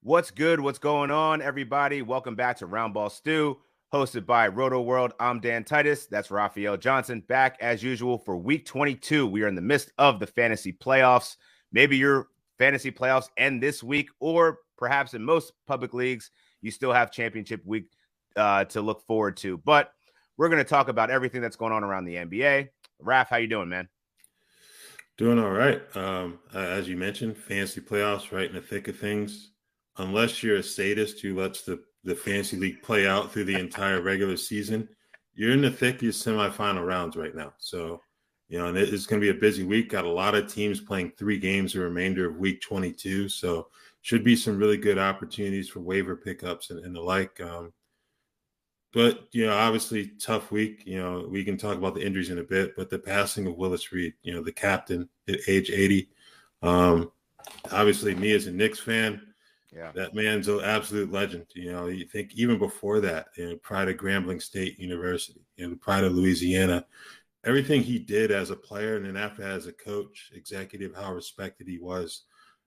What's good? What's going on, everybody? Welcome back to Roundball Stew, hosted by Rotoworld. I'm Dan Titus. That's Raphielle Johnson, back as usual for week 22. We are in the midst of the fantasy playoffs. Maybe your fantasy playoffs end this week, or perhaps in most public leagues, you still have championship week to look forward to. But we're going to talk about everything that's going on around the NBA. Raph, how you doing, man? Doing all right. As you mentioned, fantasy playoffs right in the thick of things. Unless you're a sadist who lets the fantasy league play out through the entire regular season, you're in the thick of your semifinal rounds right now. So, and it's going to be a busy week. Got a lot of teams playing 3 games the remainder of week 22. So should be some really good opportunities for waiver pickups and the like. But, obviously tough week. We can talk about the injuries in a bit, but the passing of Willis Reed, the captain at age 80. Obviously me as a Knicks fan, that man's an absolute legend. You think even before that, pride of Grambling State University, the pride of Louisiana, everything he did as a player and then after as a coach, executive, how respected he was.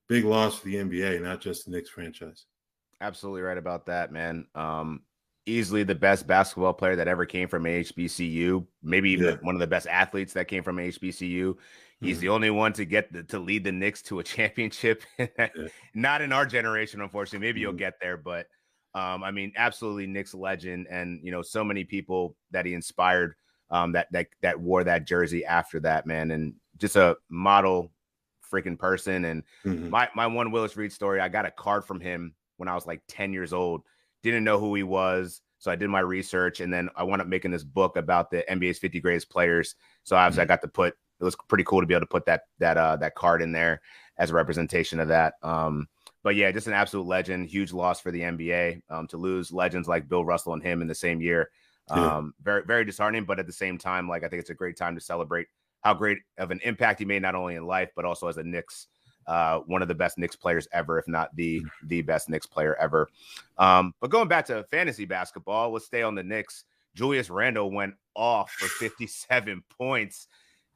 Big loss for the NBA, not just the Knicks franchise. Absolutely right about that, man. Easily the best basketball player that ever came from HBCU, maybe even one of the best athletes that came from HBCU. He's the only one to lead the Knicks to a championship. Not in our generation, unfortunately. Maybe you'll get there, but absolutely Knicks legend, and so many people that he inspired that wore that jersey after that, man, and just a model freaking person. And my one Willis Reed story, I got a card from him when I was like 10 years old. Didn't know who he was, so I did my research, and then I wound up making this book about the NBA's 50 greatest players. So obviously I got to put. It was pretty cool to be able to put that card in there as a representation of that. But yeah, just an absolute legend. Huge loss for the NBA to lose legends like Bill Russell and him in the same year. Very, very disheartening. But at the same time, I think it's a great time to celebrate how great of an impact he made, not only in life but also as a Knicks. One of the best Knicks players ever, if not the best Knicks player ever. But going back to fantasy basketball, let's stay on the Knicks. Julius Randle went off for 57 points,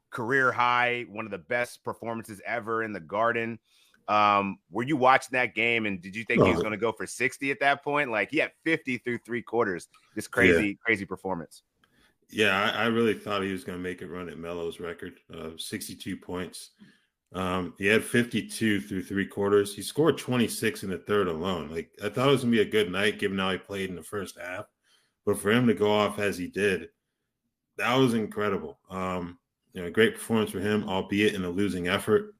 career high, one of the best performances ever in the Garden. Were you watching that game, and did you think he was going to go for 60 at that point? Like, he had 50 through 3 quarters. Just crazy performance. Yeah, I really thought he was going to make it run at Melo's record of 62 points. He had 52 through 3 quarters. He scored 26 in the third alone. I thought it was going to be a good night given how he played in the first half. But for him to go off as he did, that was incredible. Great performance for him, albeit in a losing effort.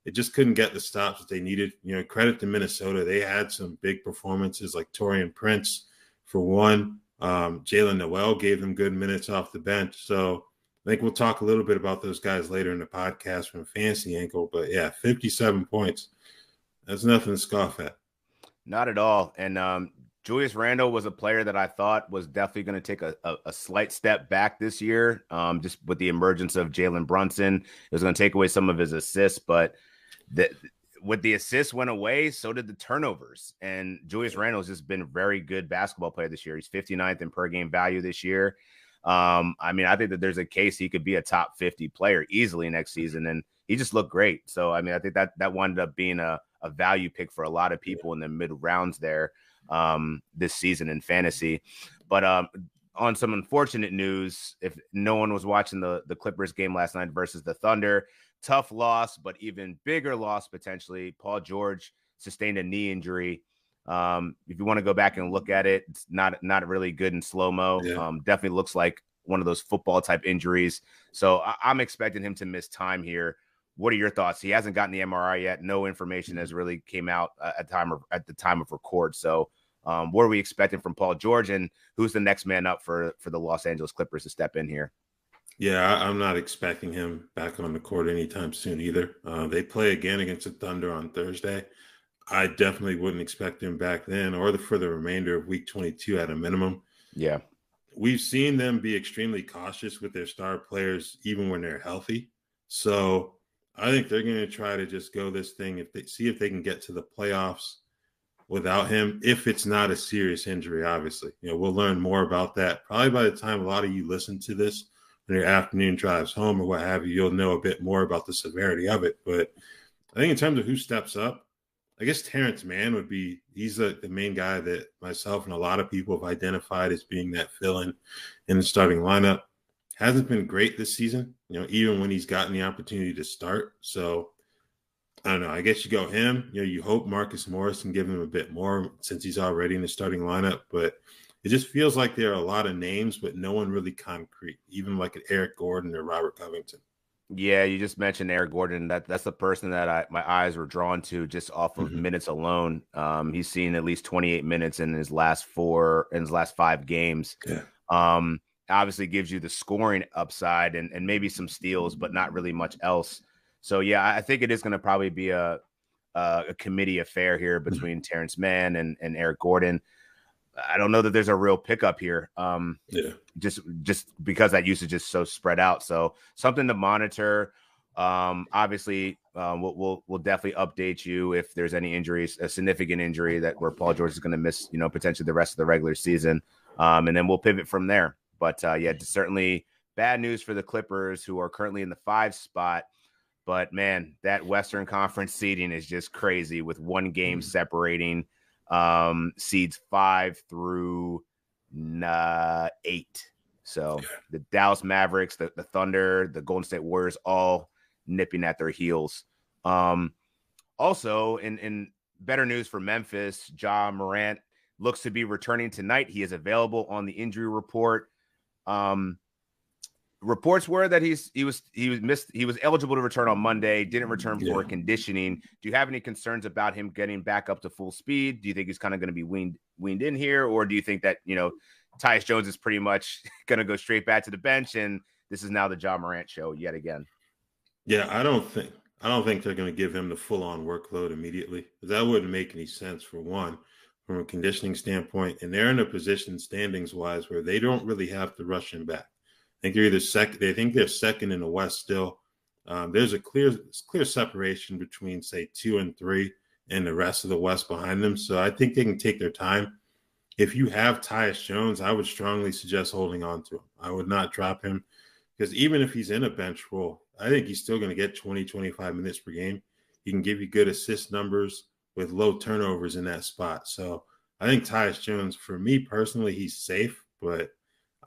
It just couldn't get the stops that they needed. Credit to Minnesota. They had some big performances like Taurean Prince for one. Jalen Noel gave them good minutes off the bench. So I think we'll talk a little bit about those guys later in the podcast from a fantasy angle. But yeah, 57 points. That's nothing to scoff at. Not at all. And Julius Randle was a player that I thought was definitely going to take a slight step back this year, just with the emergence of Jalen Brunson. It was going to take away some of his assists, but with the assists went away, so did the turnovers. And Julius Randle has just been a very good basketball player this year. He's 59th in per game value this year. I think that there's a case he could be a top 50 player easily next season, and he just looked great. So, I think that wound up being a value pick for a lot of people in the mid rounds there this season in fantasy. But on some unfortunate news, if no one was watching the Clippers game last night versus the Thunder, tough loss, but even bigger loss potentially. Paul George sustained a knee injury. If you want to go back and look at it, it's not really good in slow-mo. Definitely looks like one of those football type injuries. So I'm expecting him to miss time here. What are your thoughts? He hasn't gotten the MRI yet. No information has really came out at the time of record. So what are we expecting from Paul George, and who's the next man up for the Los Angeles Clippers to step in here? Yeah, I'm not expecting him back on the court anytime soon either. They play again against the Thunder on Thursday. I definitely wouldn't expect him back then or for the remainder of week 22 at a minimum. Yeah. We've seen them be extremely cautious with their star players, even when they're healthy. So I think they're going to try to just go this thing if they can get to the playoffs without him, if it's not a serious injury, obviously. We'll learn more about that probably by the time a lot of you listen to this on your afternoon drives home or what have you. You'll know a bit more about the severity of it. But I think in terms of who steps up, I guess Terrence Mann would be, he's the main guy that myself and a lot of people have identified as being that fill-in in the starting lineup. Hasn't been great this season, even when he's gotten the opportunity to start. So I don't know. I guess you go him. You hope Marcus Morris can give him a bit more since he's already in the starting lineup. But it just feels like there are a lot of names, but no one really concrete, even like an Eric Gordon or Robert Covington. Yeah, you just mentioned Eric Gordon. That's the person that my eyes were drawn to just off of minutes alone. He's seen at least 28 minutes in his last 5 games. Yeah. Obviously gives you the scoring upside and maybe some steals, but not really much else. So yeah, I think it is going to probably be a committee affair here between Terrence Mann and Eric Gordon. I don't know that there's a real pickup here. Just because that usage is so spread out. So something to monitor. Obviously, we'll definitely update you if there's any injuries, a significant injury where Paul George is going to miss, potentially the rest of the regular season. And then we'll pivot from there. But yeah, certainly bad news for the Clippers, who are currently in the 5 spot. But man, that Western Conference seeding is just crazy with one game separating seeds 5 through 8. So the Dallas Mavericks, the Thunder, the Golden State Warriors, all nipping at their heels. Also, in better news for Memphis, Ja Morant looks to be returning tonight. He is available on the injury report. Reports were that he was eligible to return on Monday, didn't return for conditioning. Do you have any concerns about him getting back up to full speed? Do you think he's kind of going to be weaned in here, or do you think that Tyus Jones is pretty much going to go straight back to the bench and this is now the Ja Morant show yet again? Yeah, I don't think they're going to give him the full-on workload immediately. That wouldn't make any sense, for one, from a conditioning standpoint. And they're in a position standings-wise where they don't really have to rush him back. I think they're either second. They think they're second in the West still. There's a clear separation between, say, 2 and 3 and the rest of the West behind them. So I think they can take their time. If you have Tyus Jones, I would strongly suggest holding on to him. I would not drop him, because even if he's in a bench role, I think he's still going to get 20, 25 minutes per game. He can give you good assist numbers with low turnovers in that spot. So I think Tyus Jones, for me personally, he's safe, but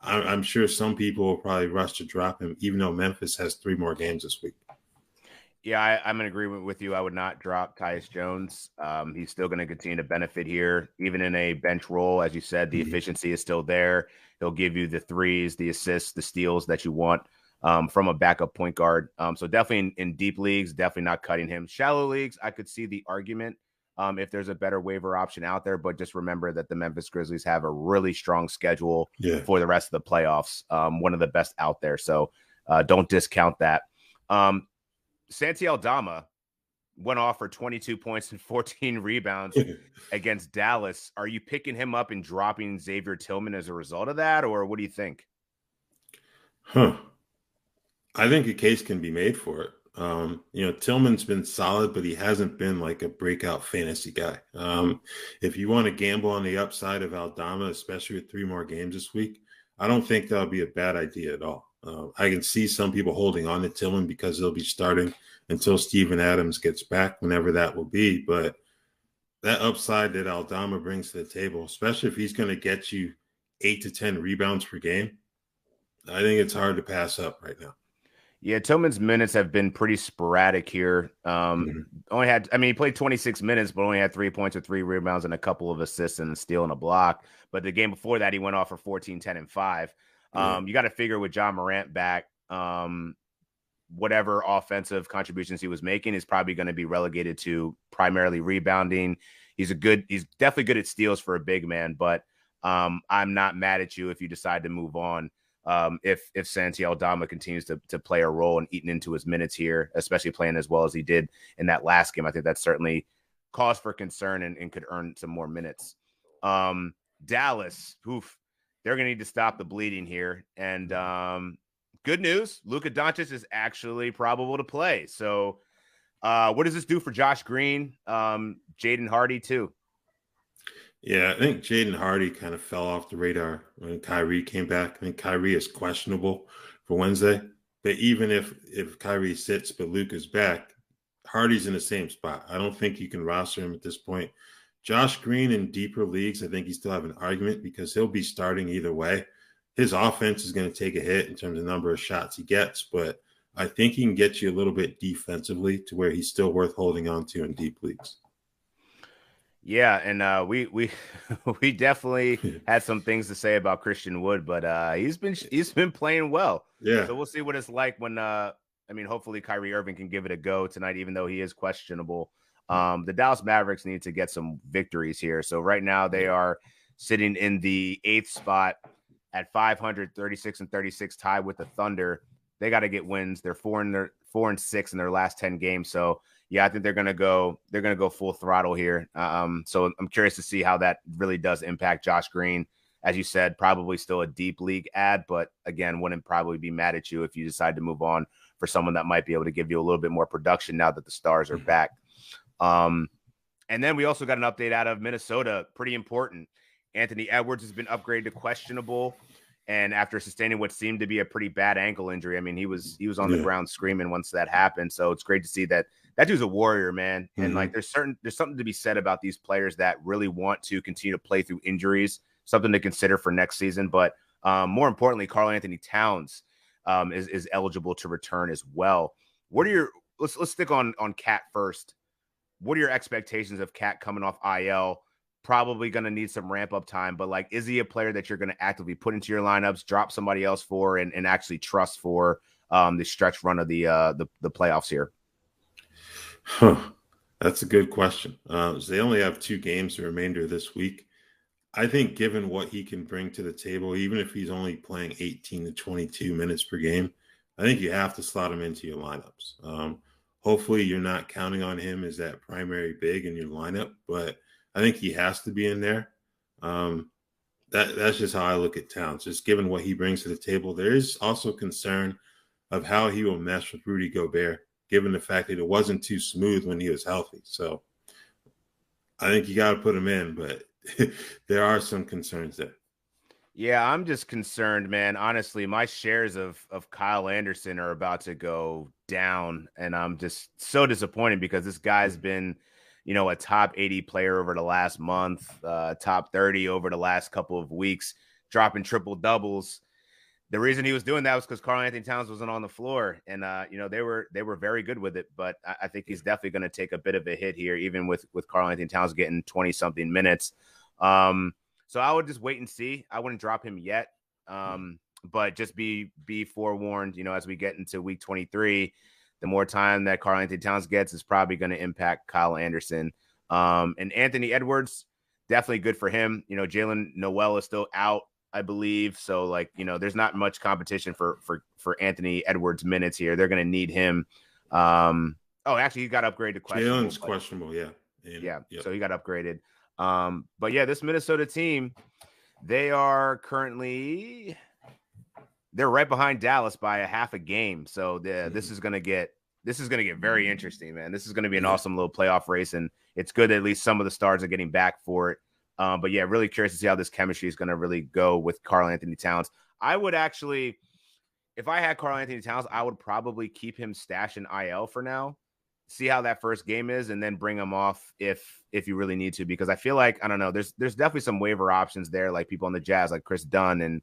I'm sure some people will probably rush to drop him, even though Memphis has 3 more games this week. Yeah, I'm in agreement with you. I would not drop Tyus Jones. He's still going to continue to benefit here, even in a bench role. As you said, the efficiency is still there. He'll give you the threes, the assists, the steals that you want from a backup point guard. So definitely in deep leagues, definitely not cutting him. Shallow leagues, I could see the argument if there's a better waiver option out there. But just remember that the Memphis Grizzlies have a really strong schedule for the rest of the playoffs, one of the best out there. So don't discount that. Santi Aldama went off for 22 points and 14 rebounds against Dallas. Are you picking him up and dropping Xavier Tillman as a result of that, or what do you think? I think a case can be made for it. Tillman's been solid, but he hasn't been like a breakout fantasy guy. If you want to gamble on the upside of Aldama, especially with 3 more games this week, I don't think that would be a bad idea at all. I can see some people holding on to Tillman because they'll be starting until Steven Adams gets back, whenever that will be. But that upside that Aldama brings to the table, especially if he's going to get you 8 to 10 rebounds per game, I think it's hard to pass up right now. Yeah, Tillman's minutes have been pretty sporadic here. He played 26 minutes, but only had 3 points or 3 rebounds and a couple of assists and a steal and a block. But the game before that, he went off for 14, 10, and 5. You got to figure with Ja Morant back, whatever offensive contributions he was making is probably going to be relegated to primarily rebounding. He's definitely good at steals for a big man, but I'm not mad at you if you decide to move on. If Santi Aldama continues to play a role and eating into his minutes here, especially playing as well as he did in that last game, I think that's certainly cause for concern and could earn some more minutes. Dallas, they're going to need to stop the bleeding here. And good news, Luka Doncic is actually probable to play. So what does this do for Josh Green, Jaden Hardy too? Yeah, I think Jaden Hardy kind of fell off the radar when Kyrie came back. I think Kyrie is questionable for Wednesday. But even if Kyrie sits but Luka's back, Hardy's in the same spot. I don't think you can roster him at this point. Josh Green in deeper leagues, I think you still have an argument because he'll be starting either way. His offense is going to take a hit in terms of number of shots he gets, but I think he can get you a little bit defensively to where he's still worth holding on to in deep leagues. Yeah, and we we definitely had some things to say about Christian Wood, but he's been playing well. Yeah. So we'll see what it's like when hopefully Kyrie Irving can give it a go tonight, even though he is questionable. The Dallas Mavericks need to get some victories here. So right now they are sitting in the 8th spot at 536-36, tied with the Thunder. They got to get wins. They're 4-6 in their last 10 games. So yeah, I think they're gonna go full throttle here. So I'm curious to see how that really does impact Josh Green. As you said, probably still a deep league ad, but again, wouldn't probably be mad at you if you decide to move on for someone that might be able to give you a little bit more production now that the stars are back. And then we also got an update out of Minnesota, pretty important. Anthony Edwards has been upgraded to questionable, and after sustaining what seemed to be a pretty bad ankle injury, I mean, he was on the ground screaming once that happened. So it's great to see that dude's a warrior, man. And like, there's something to be said about these players that really want to continue to play through injuries, something to consider for next season. But more importantly, Karl-Anthony Towns is eligible to return as well. What are let's stick on Cat first. What are your expectations of Cat coming off IL? Probably going to need some ramp up time, but like, is he a player that you're going to actively put into your lineups, drop somebody else for, and actually trust for the stretch run of the playoffs here? That's a good question. So they only have 2 games the remainder of this week. I think given what he can bring to the table, even if he's only playing 18 to 22 minutes per game, I think you have to slot him into your lineups. Hopefully you're not counting on him as that primary big in your lineup, but I think he has to be in there. That's just how I look at Towns, just given what he brings to the table. There is also concern of how he will mesh with Rudy Gobert, given the fact that it wasn't too smooth when he was healthy. So I think you got to put him in, but there are some concerns there. Yeah, I'm just concerned, man. Honestly, my shares of Kyle Anderson are about to go down, and I'm just so disappointed because this guy's been, a top 80 player over the last month, top 30 over the last couple of weeks, dropping triple doubles. The reason he was doing that was because Karl-Anthony Towns wasn't on the floor, and they were very good with it. But I think he's definitely going to take a bit of a hit here, even with Karl-Anthony Towns getting 20-something minutes. So I would just wait and see. I wouldn't drop him yet, but just be forewarned. As we get into week 23, the more time that Karl-Anthony Towns gets is probably going to impact Kyle Anderson. And Anthony Edwards, definitely good for him. Jalen Noel is still out, I believe. So there's not much competition for Anthony Edwards minutes here. They're going to need him. Actually, he got upgraded to questionable. Jalen's questionable, yeah. Yep. So he got upgraded. But yeah, this Minnesota team, they are currently they're right behind Dallas by a half a game. So this is gonna get very interesting, man. This is gonna be an awesome little playoff race, and it's good that at least some of the stars are getting back for it. But yeah, really curious to see how this chemistry is gonna really go with Karl-Anthony Towns. I would actually, if I had Karl-Anthony Towns, I would probably keep him stashed in IL for now. See how that first game is, and then bring him off if you really need to, because I feel like, I don't know, there's definitely some waiver options there, like people on the Jazz, like Chris Dunn and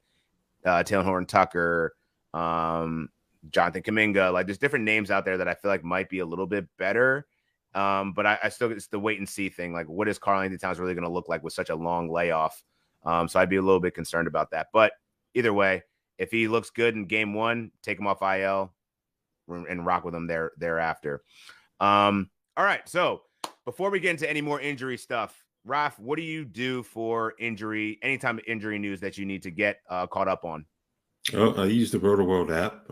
Taylor Horton-Tucker, Jonathan Kuminga. Like, there's different names out there that I feel like might be a little bit better. But I still, it's the wait and see thing. Like, what is Karl-Anthony Towns really going to look like with such a long layoff? So I'd be a little bit concerned about that. But either way, if he looks good in game 1, take him off IL and rock with him thereafter. All right. So before we get into any more injury stuff, Raph, what do you do for anytime injury news that you need to get caught up on? Oh, I use the Rotoworld app.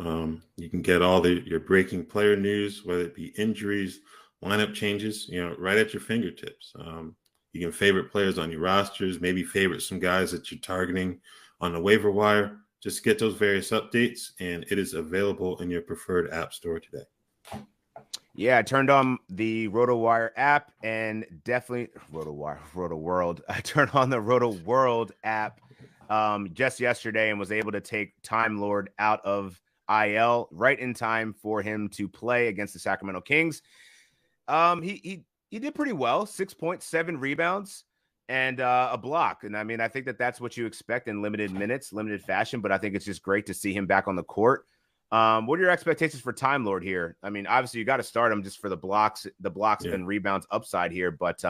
You can get all your breaking player news, whether it be injuries, lineup changes, right at your fingertips. You can favorite players on your rosters, maybe favorite some guys that you're targeting on the waiver wire. Just get those various updates, and it is available in your preferred app store today. Yeah, I turned on the RotoWire app, and definitely Rotoworld. I turned on the Rotoworld app just yesterday and was able to take Time Lord out of IL right in time for him to play against the Sacramento Kings. He did pretty well. 6.7 rebounds and a block. And I mean, I think that's what you expect in limited minutes, limited fashion. But I think it's just great to see him back on the court. What are your expectations for Time Lord here? I mean, obviously you got to start him just for the blocks and rebounds upside here. But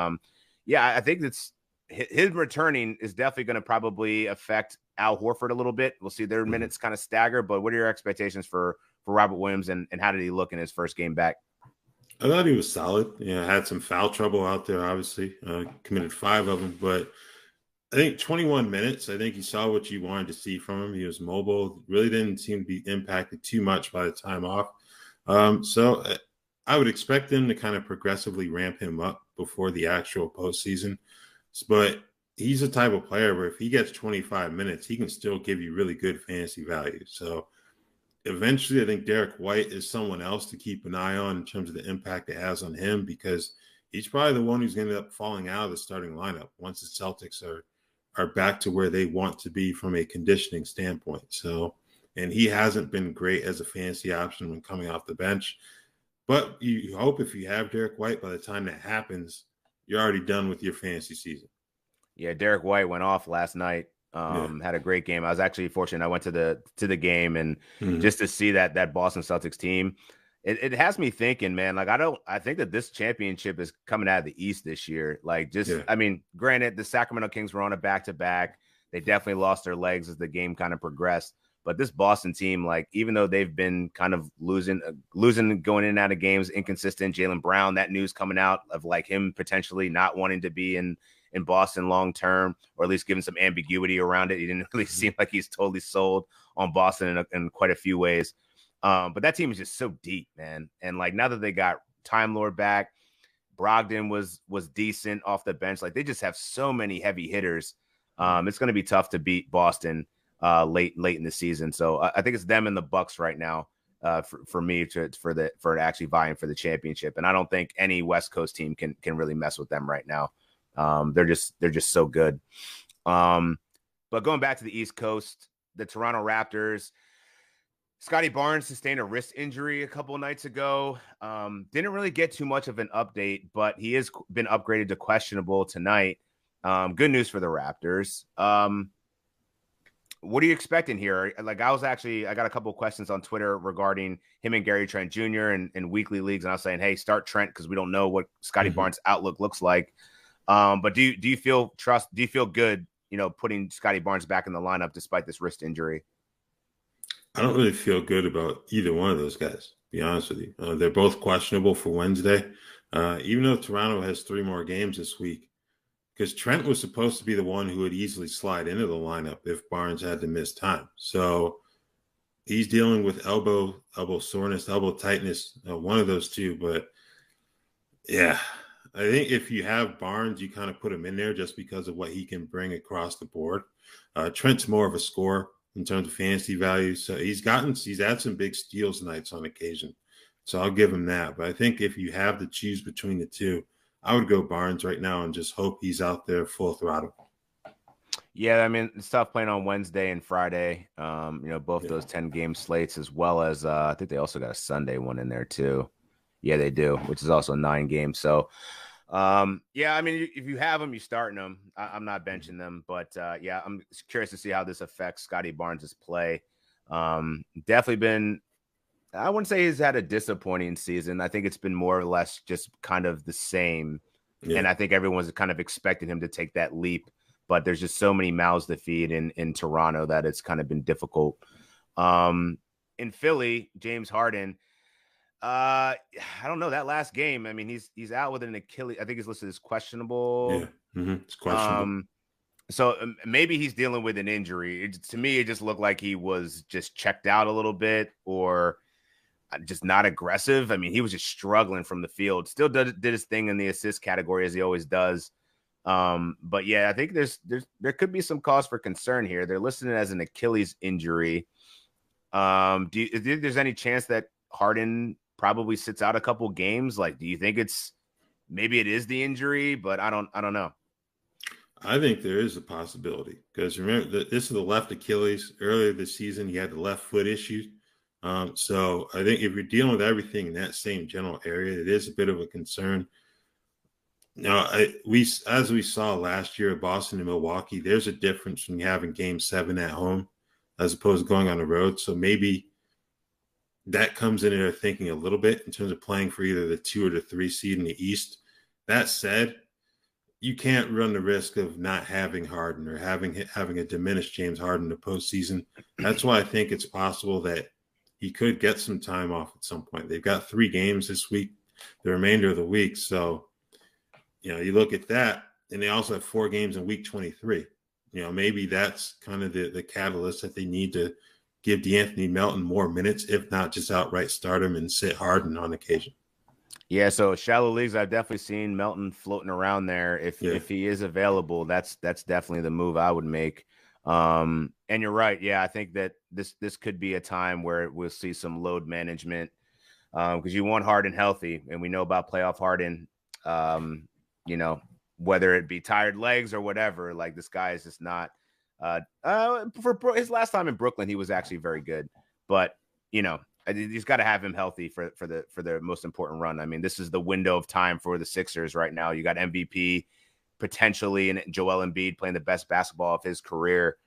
yeah, I think it's his returning is definitely going to probably affect Al Horford a little bit. We'll see their minutes kind of stagger. But what are your expectations for Robert Williams and how did he look in his first game back? I thought he was solid. Had some foul trouble out there, obviously. Committed 5 of them. But I think 21 minutes, I think he saw what you wanted to see from him. He was mobile. Really didn't seem to be impacted too much by the time off. So I would expect them to kind of progressively ramp him up before the actual postseason. But he's a type of player where if he gets 25 minutes, he can still give you really good fantasy value. So eventually, I think Derek White is someone else to keep an eye on in terms of the impact it has on him because he's probably the one who's going to end up falling out of the starting lineup once the Celtics are back to where they want to be from a conditioning standpoint. So, and he hasn't been great as a fantasy option when coming off the bench. But you hope if you have Derek White, by the time that happens, you're already done with your fantasy season. Yeah, Derek White went off last night. Had a great game. I was actually fortunate. I went to the game and just to see that Boston Celtics team, it has me thinking, man, like I think that this championship is coming out of the East this year. Like I mean, granted, the Sacramento Kings were on a back-to-back. They definitely lost their legs as the game kind of progressed. But this Boston team, like, even though they've been kind of losing, going in and out of games, inconsistent, Jaylen Brown, that news coming out of like him potentially not wanting to be in Boston long term, or at least giving some ambiguity around it. He didn't really seem like he's totally sold on Boston in quite a few ways. But that team is just so deep, man. And like now that they got Time Lord back, Brogdon was decent off the bench. Like they just have so many heavy hitters. It's going to be tough to beat Boston late in the season. So I think it's them and the Bucks right now for me for actually vying for the championship. And I don't think any West Coast team can really mess with them right now. They're just so good. But going back to the East Coast, the Toronto Raptors, Scotty Barnes sustained a wrist injury a couple of nights ago. Didn't really get too much of an update, but he has been upgraded to questionable tonight. Good news for the Raptors. What are you expecting here? Like I got a couple of questions on Twitter regarding him and Gary Trent Jr. in weekly leagues. And I was saying, hey, start Trent because we don't know what Scotty Barnes' outlook looks like. But do you feel good, putting Scotty Barnes back in the lineup despite this wrist injury? I don't really feel good about either one of those guys, to be honest with you. They're both questionable for Wednesday, even though Toronto has 3 more games this week, because Trent was supposed to be the one who would easily slide into the lineup if Barnes had to miss time. So he's dealing with elbow soreness, elbow tightness, one of those two. But yeah, I think if you have Barnes, you kind of put him in there just because of what he can bring across the board. Trent's more of a scorer in terms of fantasy value. So he's had some big steals nights on occasion. So I'll give him that. But I think if you have to choose between the two, I would go Barnes right now and just hope he's out there full throttle. Yeah, I mean, it's tough playing on Wednesday and Friday. Both those 10-game slates, as well as I think they also got a Sunday one in there too. Yeah, they do, which is also 9 games. So, yeah, I mean, if you have them, you're starting them. I'm not benching them, but yeah, I'm curious to see how this affects Scotty Barnes' play. Definitely been, I wouldn't say he's had a disappointing season. I think it's been more or less just kind of the same. Yeah. And I think everyone's kind of expecting him to take that leap, but there's just so many mouths to feed in Toronto that it's kind of been difficult. In Philly, James Harden, I don't know, that last game. I mean, he's out with an Achilles. I think he's listed as questionable. Yeah, it's questionable. So maybe he's dealing with an injury. To me, it just looked like he was just checked out a little bit, or just not aggressive. I mean, he was just struggling from the field. Still did his thing in the assist category as he always does. But yeah, I think there could be some cause for concern here. They're listing it as an Achilles injury. Do you think there's any chance that Harden probably sits out a couple games? Like, do you think maybe it is the injury, but I don't know. I think there is a possibility, because remember, this is the left Achilles. Earlier this season, he had the left foot issues. So I think if you're dealing with everything in that same general area, it is a bit of a concern. Now, as we saw last year at Boston and Milwaukee, there's a difference from having Game 7 at home as opposed to going on the road. So maybe that comes into their thinking a little bit in terms of playing for either the 2 or the 3 seed in the East. That said, you can't run the risk of not having Harden or having a diminished James Harden in the postseason. That's why I think it's possible that he could get some time off at some point. They've got 3 games this week, the remainder of the week. So, you look at that, and they also have 4 games in week 23. Maybe that's kind of the catalyst that they need to give DeAnthony Melton more minutes, if not just outright start him and sit Harden on occasion. Yeah, so shallow leagues, I've definitely seen Melton floating around there. If he is available, that's definitely the move I would make. And you're right. Yeah, I think that this could be a time where we'll see some load management because you want Harden healthy, and we know about playoff Harden. Whether it be tired legs or whatever, like this guy is just not. For his last time in Brooklyn, he was actually very good, but he's got to have him healthy for the most important run. I mean, this is the window of time for the Sixers right now. You got MVP potentially and Joel Embiid playing the best basketball of his career.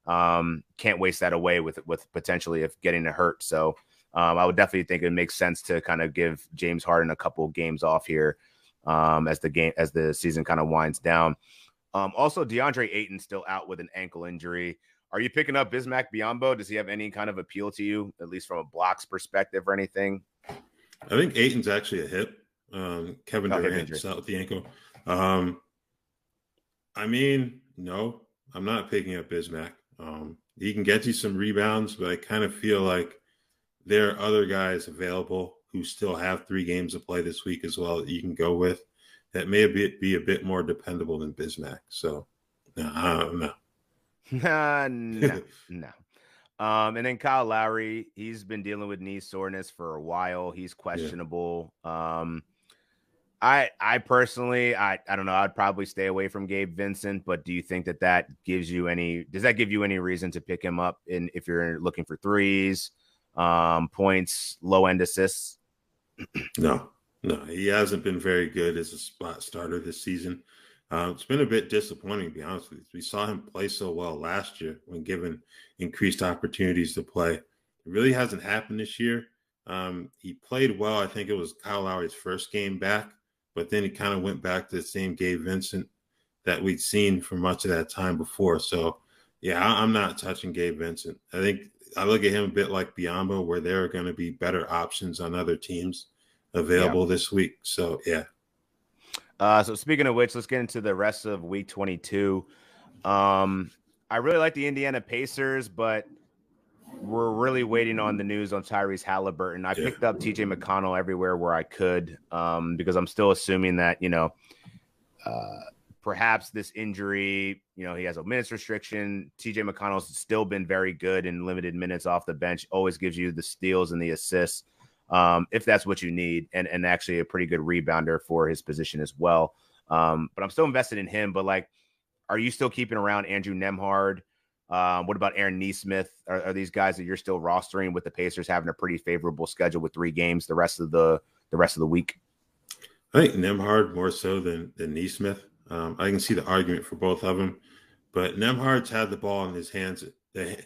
Can't waste that away with potentially if getting hurt. So I would definitely think it makes sense to kind of give James Harden a couple games off here as the season kind of winds down. Also, DeAndre Ayton still out with an ankle injury. Are you picking up Bismack Biyombo? Does he have any kind of appeal to you, at least from a blocks perspective or anything? I think Ayton's actually a hip. Kevin Durant is out with the ankle. No, I'm not picking up Bismack. He can get you some rebounds, but I kind of feel like there are other guys available who still have 3 games to play this week as well that you can go with that may be a bit more dependable than Bismack. So, no. No. And then Kyle Lowry, he's been dealing with knee soreness for a while. He's questionable. Yeah. I personally, I don't know. I'd probably stay away from Gabe Vincent, but do you think that gives you does that give you any reason to pick him up if you're looking for threes, points, low end assists? No, he hasn't been very good as a spot starter this season. It's been a bit disappointing, to be honest with you. We saw him play so well last year when given increased opportunities to play. It really hasn't happened this year. He played well. I think it was Kyle Lowry's first game back, but then he kind of went back to the same Gabe Vincent that we'd seen for much of that time before. So, yeah, I'm not touching Gabe Vincent. I think I look at him a bit like Biyombo, where there are going to be better options on other teams available this week. So, yeah. So speaking of which, let's get into the rest of week 22. I really like the Indiana Pacers, but we're really waiting on the news on Tyrese Halliburton. I picked up TJ McConnell everywhere where I could because I'm still assuming that, perhaps this injury, he has a minutes restriction. TJ McConnell's still been very good in limited minutes off the bench, always gives you the steals and the assists. If that's what you need, and actually a pretty good rebounder for his position as well. But I'm still invested in him. But are you still keeping around Andrew Nembhard? What about Aaron Nesmith? Are these guys that you're still rostering with the Pacers having a pretty favorable schedule with 3 games the rest of the week? I think Nembhard more so than Nesmith. I can see the argument for both of them, but Nembhard's had the ball in his hands, the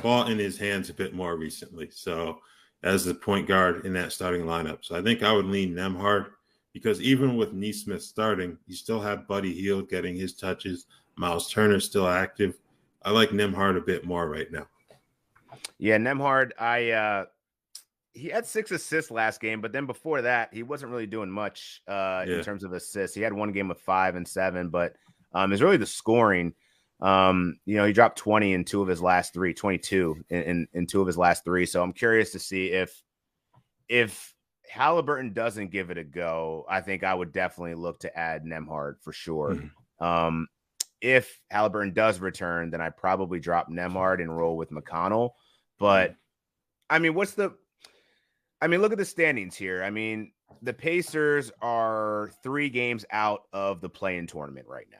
ball in his hands a bit more recently. So, as the point guard in that starting lineup. So I think I would lean Nembhard because even with Nesmith starting, you still have Buddy Hield getting his touches. Miles Turner still active. I like Nembhard a bit more right now. Yeah, Nembhard, he had 6 assists last game, but then before that, he wasn't really doing much in terms of assists. He had 1 game of 5 and 7, but it's really the scoring. He dropped 20 in 2 of his last 3, 22 in 2 of his last 3. So I'm curious to see if Halliburton doesn't give it a go. I think I would definitely look to add Nembhard for sure. Mm-hmm. If Halliburton does return, then I probably drop Nembhard and roll with McConnell. But look at the standings here. The Pacers are 3 games out of the play-in tournament right now.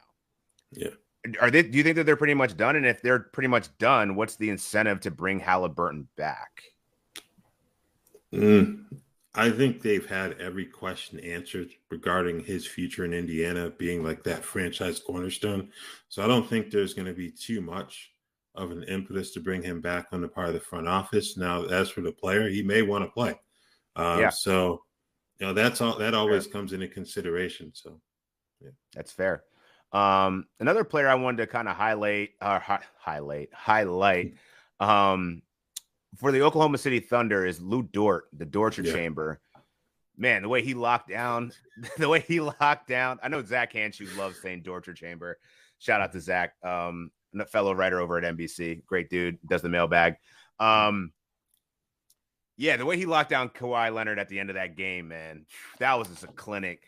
Yeah. Do you think that they're pretty much done? And if they're pretty much done, what's the incentive to bring Halliburton back? I think they've had every question answered regarding his future in Indiana being like that franchise cornerstone. So I don't think there's going to be too much of an impetus to bring him back on the part of the front office. Now, as for the player, he may want to play. Yeah. So, that's all. That always comes into consideration. So, yeah. That's fair. Another player I wanted to kind of highlight. For the Oklahoma City Thunder is Lou Dort, the Dortcher chamber. Man, the way he locked down. I know Zach Hanshoe loves saying Dortcher chamber. Shout out to Zach, a fellow writer over at NBC. Great dude, does the mailbag. The way he locked down Kawhi Leonard at the end of that game, man, that was just a clinic.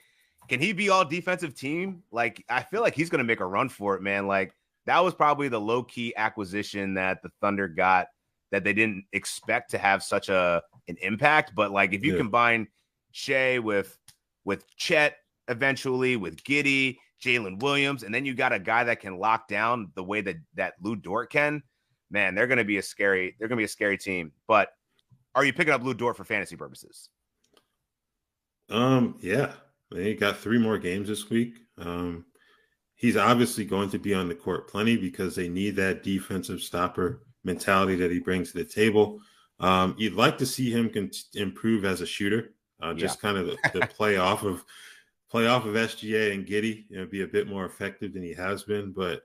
Can he be all defensive team? Like, I feel like he's going to make a run for it, man. Like, that was probably the low-key acquisition that the Thunder got that they didn't expect to have such an impact. But, like, if you combine Shea with Chet eventually, with Giddey, Jalen Williams, and then you got a guy that can lock down the way that Lou Dort can, man, they're going to be a scary team. But are you picking up Lou Dort for fantasy purposes? Yeah. They got 3 more games this week. He's obviously going to be on the court plenty because they need that defensive stopper mentality that he brings to the table. You'd like to see him improve as a shooter, just kind of the play off of SGA and Giddey, be a bit more effective than he has been. But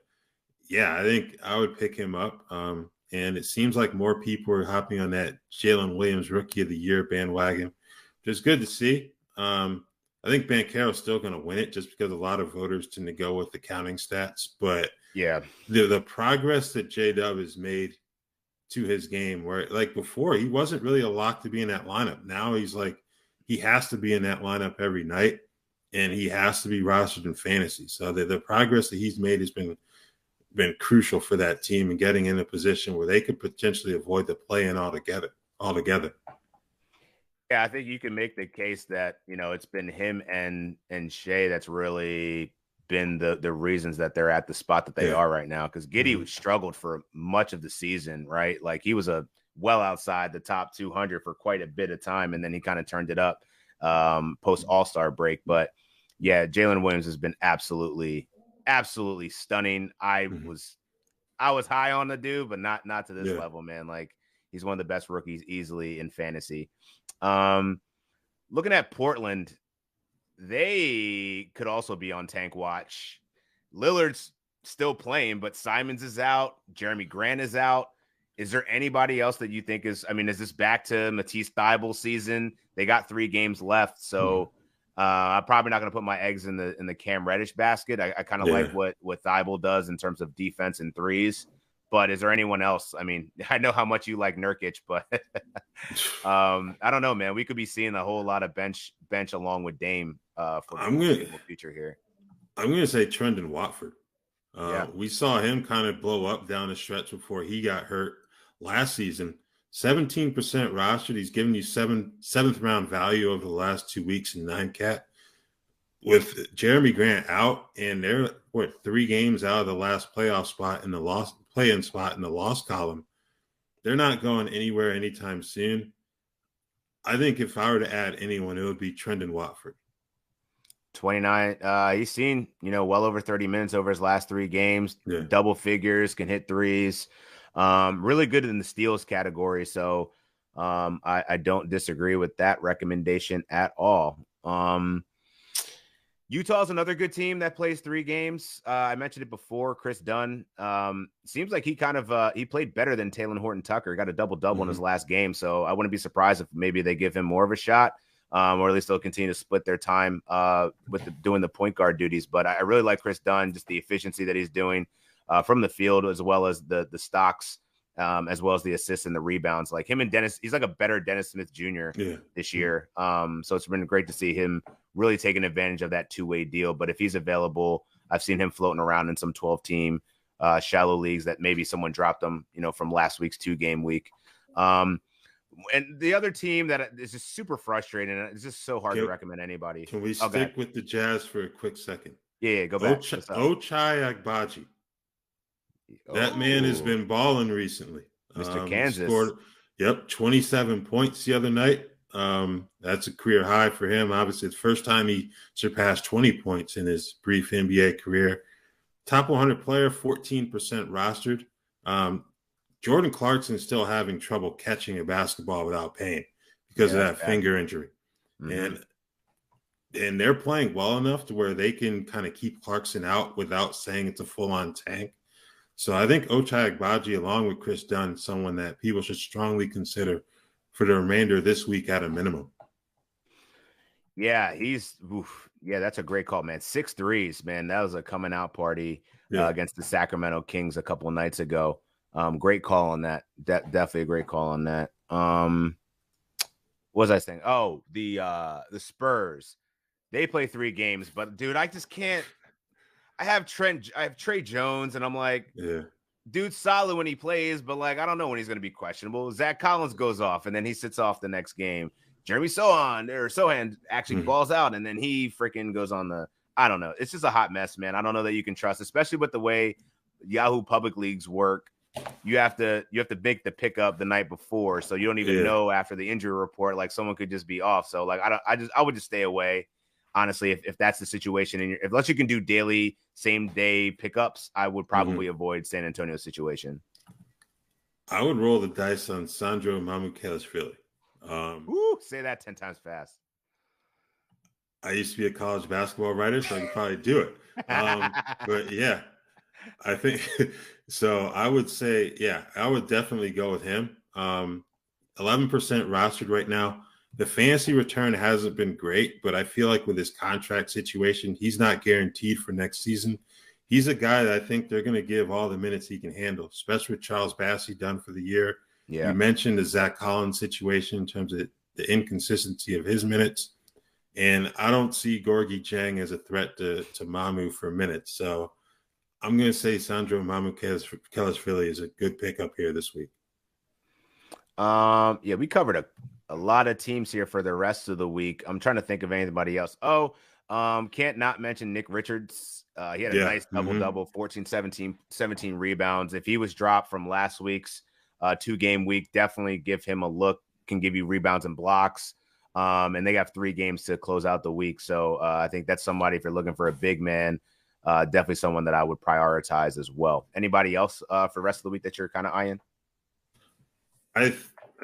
yeah, I think I would pick him up. And it seems like more people are hopping on that Jalen Williams Rookie of the Year bandwagon, which is good to see. I think Banchero's still going to win it just because a lot of voters tend to go with the counting stats. But yeah, the progress that J-Dub has made to his game, where like before he wasn't really a lock to be in that lineup. Now he's like, he has to be in that lineup every night and he has to be rostered in fantasy. So the progress that he's made has been crucial for that team and getting in a position where they could potentially avoid the play-in altogether. Yeah, I think you can make the case that, it's been him and Shea that's really been the reasons that they're at the spot that they are right now. Because Giddey struggled for much of the season, right? Like he was well outside the top 200 for quite a bit of time, and then he kind of turned it up post All-Star break. But yeah, Jalen Williams has been absolutely stunning. I was high on the dude, but not to this level, man. Like he's one of the best rookies easily in fantasy. Looking at Portland, they could also be on tank watch. Lillard's still playing, but Simons is out. Jeremy Grant is out. Is there anybody else that you think is this back to Matisse Thybulle season? They got 3 games left. So I'm probably not going to put my eggs in the Cam Reddish basket. I kind of like what Thybulle does in terms of defense and threes. But is there anyone else? I know how much you like Nurkic, but I don't know, man. We could be seeing a whole lot of bench along with Dame for the future here. I'm going to say Trendon Watford. We saw him kind of blow up down the stretch before he got hurt last season. 17% rostered. He's given you seventh round value over the last 2 weeks in 9-cat. With Jeremy Grant out, and they're 3 games out of the last play-in spot in the loss column. They're not going anywhere anytime soon. I think if I were to add anyone, it would be Trendon Watford. 29. He's seen, well over 30 minutes over his last 3 games. Double figures, can hit threes. Really good in the steals category. So I don't disagree with that recommendation at all. Utah's another good team that plays 3 games. I mentioned it before. Chris Dunn seems like he kind of he played better than Talen Horton-Tucker. Got a double-double in his last game, so I wouldn't be surprised if maybe they give him more of a shot, or at least they'll continue to split their time with doing the point guard duties. But I really like Chris Dunn, just the efficiency that he's doing from the field, as well as the stocks, as well as the assists and the rebounds. Like him and Dennis, he's like a better Dennis Smith Jr. This year. So it's been great to see him really taking advantage of that 2-way deal. But if he's available, I've seen him floating around in some 12-team shallow leagues that maybe someone dropped him, from last week's 2-game week. And the other team that is just super frustrating, and it's just so hard to recommend anybody. Can we stick with the Jazz for a quick second? Yeah, go back. Ochai Agbaji. That man has been balling recently. Mr. Kansas. Scored, 27 points the other night. That's a career high for him. Obviously, it's the first time he surpassed 20 points in his brief NBA career. Top 100 player, 14% rostered. Jordan Clarkson's still having trouble catching a basketball without pain because of that finger injury. Mm-hmm. And they're playing well enough to where they can kind of keep Clarkson out without saying it's a full-on tank. So I think Ochai Agbaji, along with Chris Dunn, someone that people should strongly consider for the remainder of this week at a minimum. Yeah, that's a great call, man. 6 threes, man. That was a coming out party against the Sacramento Kings a couple of nights ago. Great call on that. Definitely a great call on that. What was I saying? Oh, the Spurs. They play 3 games, but dude, I just can't. I have Trey Jones, and I'm like, dude's solid when he plays, but like I don't know when he's going to be questionable. Zach Collins goes off, and then he sits off the next game. Jeremy Sohan actually balls out, and then he freaking goes on the. I don't know. It's just a hot mess, man. I don't know that you can trust, especially with the way Yahoo Public Leagues work. You have to make the pickup the night before, so you don't even know after the injury report. Like someone could just be off. So like I would just stay away. Honestly, if that's the situation, unless you can do daily, same day pickups, I would probably avoid San Antonio's situation. I would roll the dice on Sandro Mamukelashvili. Say that 10 times fast. I used to be a college basketball writer, so I could probably do it. But yeah, I think so. I would say, I would definitely go with him. 11% rostered right now. The fantasy return hasn't been great, but I feel like with his contract situation, he's not guaranteed for next season. He's a guy that I think they're going to give all the minutes he can handle, especially with Charles Bassey done for the year. Yeah. You mentioned the Zach Collins situation in terms of the inconsistency of his minutes. And I don't see Gorgui Dieng as a threat to Mamu for minutes. So I'm going to say Sandro Mamukelashvili is a good pickup here this week. We covered a lot of teams here for the rest of the week. I'm trying to think of anybody else. Can't not mention Nick Richards. He had a nice double-double, 14, 17 rebounds. If he was dropped from last week's 2-game week, definitely give him a look. Can give you rebounds and blocks. And they have 3 games to close out the week. So I think that's somebody, if you're looking for a big man, definitely someone that I would prioritize as well. Anybody else for the rest of the week that you're kind of eyeing? I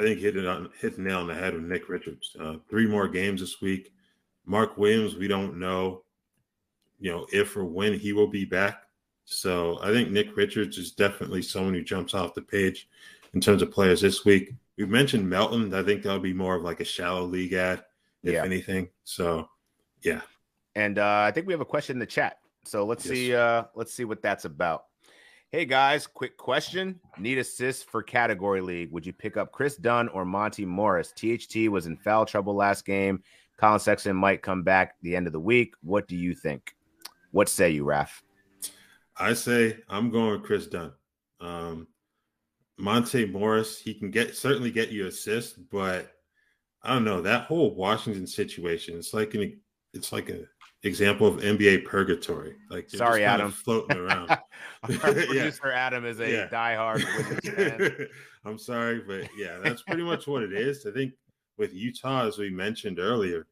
think hit the nail on the head with Nick Richards. 3 more games this week. Mark Williams, we don't know, if or when he will be back. So I think Nick Richards is definitely someone who jumps off the page in terms of players this week. We've mentioned Melton. I think that'll be more of like a shallow league ad, if anything. So, yeah. And I think we have a question in the chat. So let's see what that's about. Hey guys, quick question. Need assists for category league. Would you pick up Chris Dunn or Monty Morris? THT was in foul trouble last game. Colin Sexton might come back the end of the week. What do you think? What say you, Raph? I say I'm going with Chris Dunn. Monte Morris, he can certainly get you assists, but I don't know, that whole Washington situation. It's like an example of NBA purgatory. Like, sorry, Adam, floating around. Our producer Adam is a diehard Wizards fan. I'm sorry, but that's pretty much what it is. I think with Utah, as we mentioned earlier,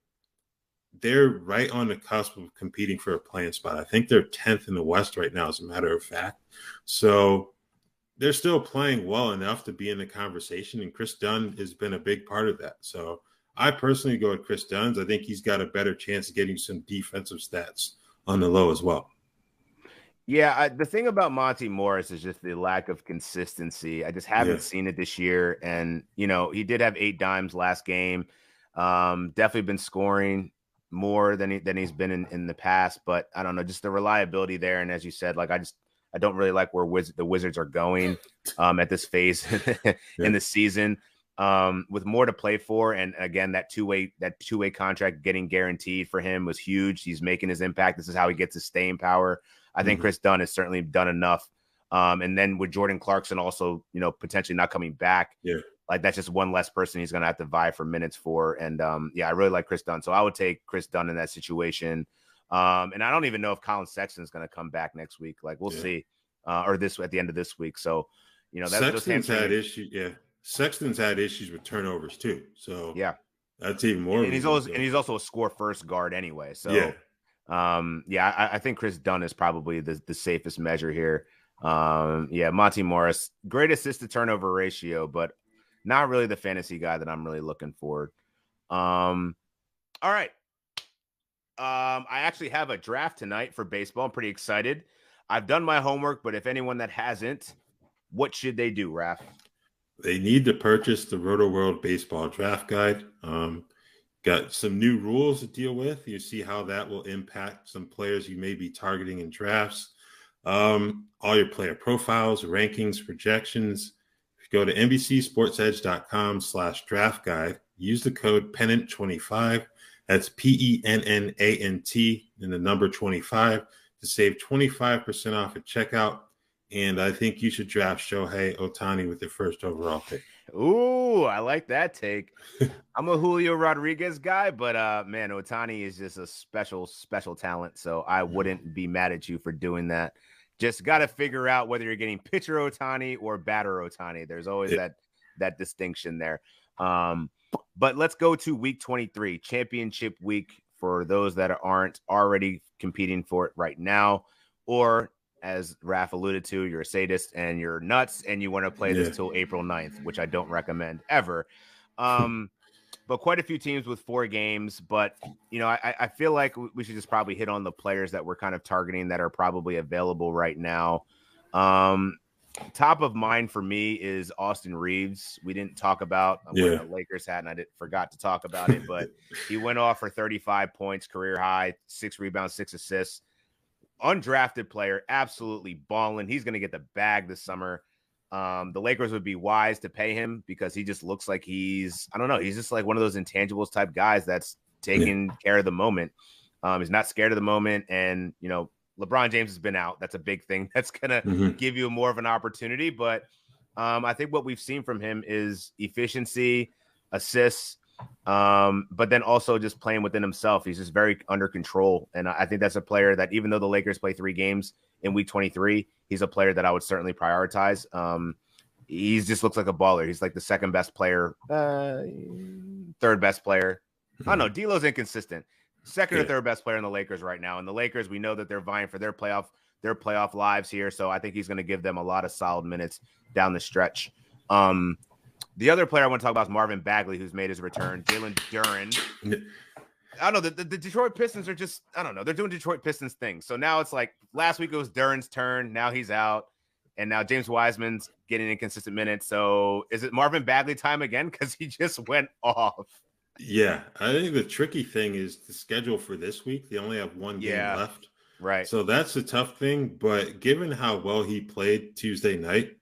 they're right on the cusp of competing for a playing spot. I think they're 10th in the West right now, as a matter of fact. So they're still playing well enough to be in the conversation, and Chris Dunn has been a big part of that. So I personally go with Chris Dunn. I think he's got a better chance of getting some defensive stats on the low as well. Yeah, the thing about Monty Morris is just the lack of consistency. I just haven't seen it this year. And, he did have 8 dimes last game. Definitely been scoring more than he's been in the past. But I don't know, just the reliability there. And as you said, like I don't really like where the Wizards are going at this phase in the season. With more to play for, and again, that two-way contract getting guaranteed for him was huge. He's making his impact. This is how he gets his staying power. I think Chris Dunn has certainly done enough. And then with Jordan Clarkson also, potentially not coming back, like that's just one less person he's going to have to vie for minutes for. And I really like Chris Dunn, so I would take Chris Dunn in that situation. And I don't even know if Colin Sexton is going to come back next week. Like we'll see, or at the end of this week. So that's Sexton's had issues. Yeah. Sexton's had issues with turnovers too. So That's even more. And he's also a score first guard anyway. So yeah. I think Chris Dunn is probably the safest measure here. Monty Morris, great assist to turnover ratio, but not really the fantasy guy that I'm really looking for. All right. I actually have a draft tonight for baseball. I'm pretty excited. I've done my homework, but if anyone that hasn't, what should they do, Raph? They need to purchase the Rotoworld Baseball Draft Guide. Got some new rules to deal with. You see how that will impact some players you may be targeting in drafts. All your player profiles, rankings, projections. If you go to NBCSportsEdge.com/draft guide, use the code Pennant25. That's PENNANT and the number 25 to save 25% off at checkout. And I think you should draft Shohei Ohtani with the first overall pick. Ooh, I like that take. I'm a Julio Rodriguez guy, but man, Ohtani is just a special talent. So I wouldn't be mad at you for doing that. Just got to figure out whether you're getting pitcher Ohtani or batter Ohtani. There's always that distinction there. But let's go to week 23, championship week, for those that aren't already competing for it right now, or as Raph alluded to, you're a sadist and you're nuts and you want to play this till April 9th, which I don't recommend ever. But quite a few teams with 4 games. But, I feel like we should just probably hit on the players that we're kind of targeting that are probably available right now. Top of mind for me is Austin Reeves. We didn't talk about. I'm wearing a Lakers hat, and I forgot to talk about it. But he went off for 35 points, career high, 6 rebounds, 6 assists. Undrafted player, absolutely balling. He's going to get the bag this summer. The Lakers would be wise to pay him because he just looks like he's just like one of those intangibles type guys that's taking care of the moment. He's not scared of the moment. And, LeBron James has been out. That's a big thing. That's going to give you more of an opportunity. But I think what we've seen from him is efficiency, assists, but then also just playing within himself. He's just very under control. And I think that's a player that, even though the Lakers play 3 games in week 23, he's a player that I would certainly prioritize. He just looks like a baller. He's like the second best player, third best player. I don't know. D'Lo's inconsistent. Second or third best player in the Lakers right now. And the Lakers, we know that they're vying for their playoff lives here. So I think he's going to give them a lot of solid minutes down the stretch. The other player I want to talk about is Marvin Bagley, who's made his return. Jalen Duren. I don't know. The Detroit Pistons are just, I don't know. They're doing Detroit Pistons things. So now it's like last week it was Duren's turn. Now he's out. And now James Wiseman's getting inconsistent minutes. So is it Marvin Bagley time again? Because he just went off. Yeah, I think the tricky thing is the schedule for this week. They only have 1 game left. Right. So that's a tough thing. But given how well he played Tuesday night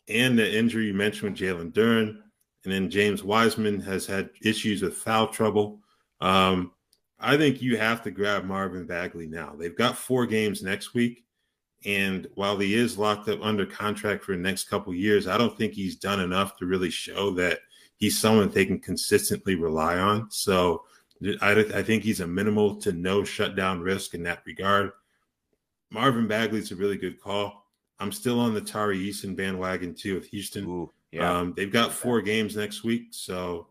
and the injury you mentioned with Jalen Duren, and then James Wiseman has had issues with foul trouble, I think you have to grab Marvin Bagley now. They've got 4 games next week. And while he is locked up under contract for the next couple of years, I don't think he's done enough to really show that he's someone they can consistently rely on. So I think he's a minimal to no shutdown risk in that regard. Marvin Bagley's a really good call. I'm still on the Tari Eason bandwagon too with Houston. Ooh, yeah. They've got 4 games next week. So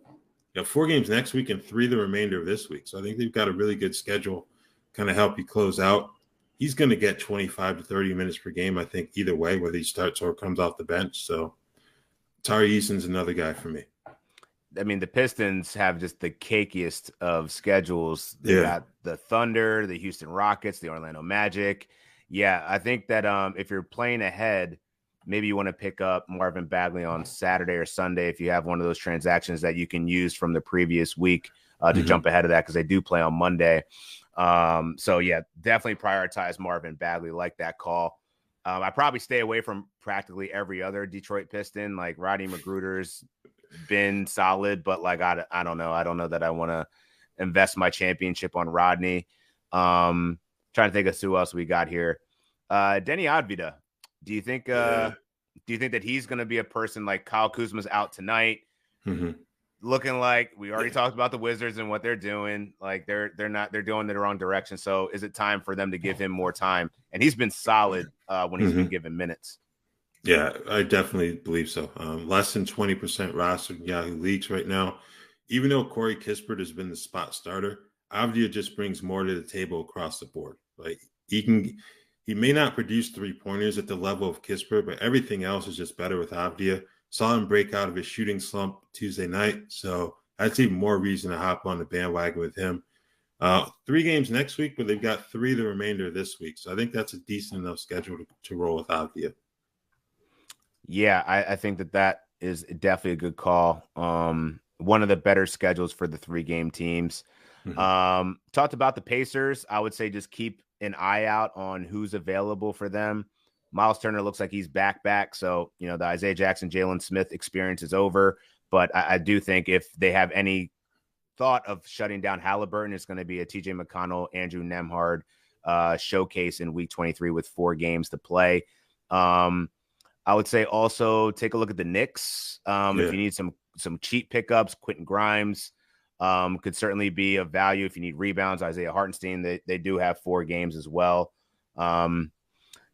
4 games next week and 3 the remainder of this week. So I think they've got a really good schedule, kind of help you close out. He's going to get 25 to 30 minutes per game, I think, either way, whether he starts or comes off the bench. So Tari Eason's another guy for me. I mean, the Pistons have just the cakiest of schedules. They got the Thunder, the Houston Rockets, the Orlando Magic. Yeah, I think that if you're playing ahead, maybe you want to pick up Marvin Bagley on Saturday or Sunday if you have one of those transactions that you can use from the previous week to jump ahead of that, because they do play on Monday. So, yeah, definitely prioritize Marvin Bagley. Like that call. I probably stay away from practically every other Detroit Piston. Like Rodney Magruder's been solid, but like I don't know. I don't know that I want to invest my championship on Rodney. Trying to think of who else we got here. Denny Advida. Do you think that he's going to be a person like Kyle Kuzma's out tonight? Looking like we already talked about the Wizards and what they're doing. Like they're going in the wrong direction. So is it time for them to give him more time? And he's been solid when he's been given minutes. Yeah, I definitely believe so. Less than 20% rostered in Yahoo leagues right now. even though Corey Kispert has been the spot starter, Avdia just brings more to the table across the board. Like he may not produce 3-pointers at the level of Kispert, but everything else is just better with Avdia. Saw him break out of his shooting slump Tuesday night, so that's even more reason to hop on the bandwagon with him. 3 games next week, but they've got 3 the remainder of this week. So I think that's a decent enough schedule to roll with Avdia. Yeah, I think that is definitely a good call. One of the better schedules for the 3-game teams. Mm-hmm. Talked about the Pacers. I would say just keep an eye out on who's available for them. Miles Turner looks like he's back. So, the Isaiah Jackson, Jalen Smith experience is over. But I do think if they have any thought of shutting down Halliburton, it's going to be a TJ McConnell, Andrew Nembhard showcase in week 23 with 4 games to play. I would say also take a look at the Knicks. If you need some cheap pickups, Quentin Grimes could certainly be of value. If you need rebounds, Isaiah Hartenstein, they do have 4 games as well. Trying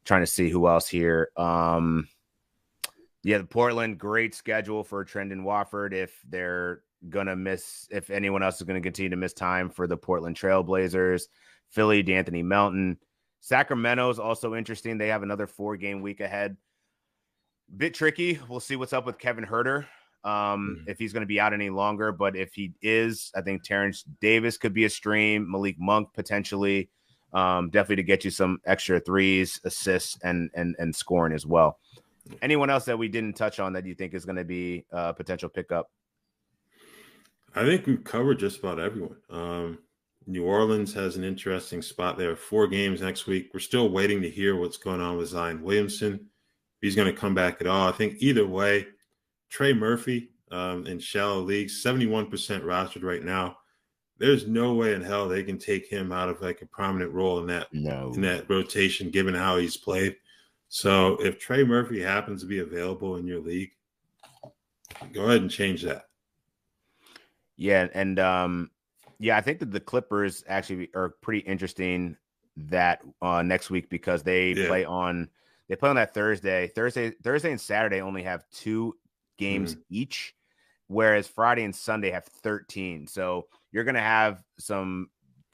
to see who else here. The Portland, great schedule for Trendon Watford. If they're going to miss, if anyone else is going to continue to miss time for the Portland Trailblazers, Philly, D'Anthony Melton. Sacramento is also interesting. They have another 4-game week ahead. Bit tricky. We'll see what's up with Kevin Huerter, if he's going to be out any longer. But if he is, I think Terrence Davis could be a stream. Malik Monk potentially, definitely to get you some extra threes, assists, and scoring as well. Anyone else that we didn't touch on that you think is going to be a potential pickup? I think we've covered just about everyone. New Orleans has an interesting spot there. 4 games next week. We're still waiting to hear what's going on with Zion Williamson. If he's going to come back at all. I think either way, Trey Murphy in shallow leagues, 71% rostered right now. There's no way in hell they can take him out of like a prominent role in that rotation, given how he's played. So if Trey Murphy happens to be available in your league, go ahead and change that. Yeah, and I think that the Clippers actually are pretty interesting that next week because they play on that Thursday. Thursday and Saturday only have 2 games each, whereas Friday and Sunday have 13. So you're going to have some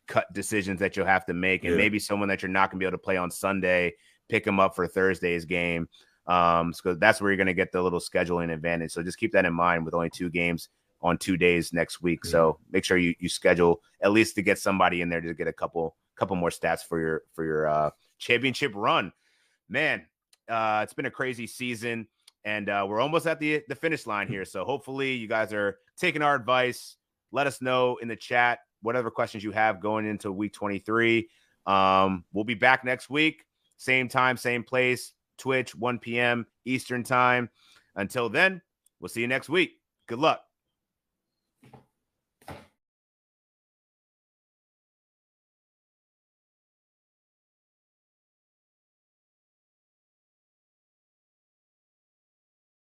cut decisions that you'll have to make, and maybe someone that you're not going to be able to play on Sunday, pick them up for Thursday's game. So that's where you're going to get the little scheduling advantage. So just keep that in mind with only 2 games on 2 days next week. So make sure you schedule at least to get somebody in there to get a couple more stats for your championship run. Man, it's been a crazy season, and we're almost at the finish line here. So hopefully you guys are taking our advice. Let us know in the chat whatever questions you have going into week 23. We'll be back next week. Same time, same place, Twitch, 1 p.m. Eastern time. Until then, we'll see you next week. Good luck.